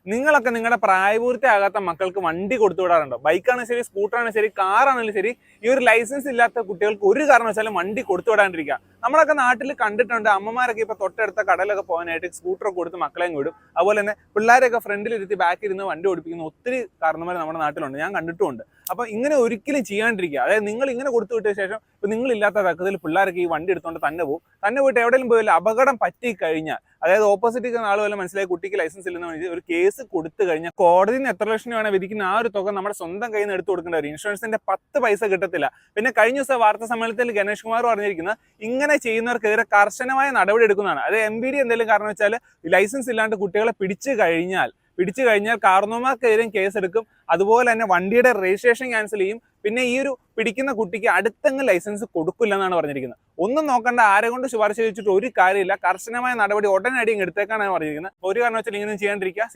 നിങ്ങളൊക്കെ നിങ്ങളുടെ പ്രായപൂർത്തിയാകാത്ത മക്കൾക്ക് വണ്ടി കൊടുത്തു വിടാറുണ്ടോ? ബൈക്കാണ് ശരി, സ്കൂട്ടറാണ് ശരി, കാറാണെങ്കിലും ശരി, ഈ ഒരു ലൈസൻസ് ഇല്ലാത്ത കുട്ടികൾക്ക് ഒരു കാരണവശാലും വണ്ടി കൊടുത്തു വിടാണ്ടിരിക്കുക. നമ്മളൊക്കെ നാട്ടിൽ കണ്ടിട്ടുണ്ട്, അമ്മമാരൊക്കെ ഇപ്പൊ തൊട്ടടുത്ത കടലൊക്കെ പോകാനായിട്ട് സ്കൂട്ടറൊക്കെ കൊടുത്ത് മക്കളെയും വിടും. അതുപോലെ തന്നെ പിള്ളേരെയൊക്കെ ഫ്രണ്ടിലിരുത്തി ബാക്കിൽ ഇരുന്ന് വണ്ടി ഓടിപ്പിക്കുന്ന ഒത്തിരി കാരണന്മാർ നമ്മുടെ നാട്ടിലുണ്ട്, ഞാൻ കണ്ടിട്ടുമുണ്ട്. അപ്പൊ ഇങ്ങനെ ഒരിക്കലും ചെയ്യാണ്ടിരിക്കുക. അതായത് നിങ്ങൾ ഇങ്ങനെ കൊടുത്തു വിട്ട ശേഷം ഇപ്പൊ നിങ്ങളില്ലാത്ത തക്കത്തിൽ പിള്ളേരൊക്കെ ഈ വണ്ടി എടുത്തുകൊണ്ട് തന്നെ പോയിട്ട് എവിടെയെങ്കിലും പോയാലും അപകടം പറ്റി കഴിഞ്ഞാൽ, അതായത് ഓപ്പോസിറ്റ് ആൾ വല്ല മനസ്സിലായി കുട്ടിക്ക് ലൈസൻസ് ഇല്ലെന്ന് ഒരു കേസ് കൊടുത്തു കഴിഞ്ഞാൽ കോടതിയിൽ നിന്ന് എത്ര ലക്ഷം രൂപയാണ് വിധിക്കുന്ന ആ ഒരു തുക നമ്മുടെ സ്വന്തം കയ്യിൽ നിന്ന് എടുത്തു കൊടുക്കേണ്ട വരും. ഇൻഷുറൻസിന്റെ 10 പൈസ കിട്ടത്തില്ല. പിന്നെ കഴിഞ്ഞ ദിവസം വാർത്താ സമ്മേളനത്തിൽ ഗണേഷ് കുമാർ പറഞ്ഞിരിക്കുന്നത് ഇങ്ങനെ ചെയ്യുന്നവർക്കെതിരെ കർശനമായ നടപടി എടുക്കുന്നതാണ്. അത് MVD എന്തെങ്കിലും കാരണം വെച്ചാൽ ലൈസൻസ് ഇല്ലാണ്ട് കുട്ടികളെ പിടിച്ചു കഴിഞ്ഞാൽ കാരണവന്മാർക്കെതിരെയും കേസെടുക്കും. അതുപോലെ തന്നെ വണ്ടിയുടെ രജിസ്ട്രേഷൻ ക്യാൻസൽ ചെയ്യും. പിന്നെ ഈ ഒരു പിടിക്കുന്ന കുട്ടിക്ക് അടുത്തെങ്കിലും ലൈസൻസ് കൊടുക്കില്ല എന്നാണ് പറഞ്ഞിരിക്കുന്നത്. ഒന്നും നോക്കണ്ട, ആരെ കൊണ്ട് ശുപാർശ ചെയ്തിട്ട് ഒരു കാര്യമില്ല, കർശനമായ നടപടി ഉടനടി എടുത്തേക്കാനാണ് പറഞ്ഞിരിക്കുന്നത്. ഒരു കാരണം വെച്ചാൽ ഇങ്ങനെ ചെയ്യാണ്ടിരിക്കുക.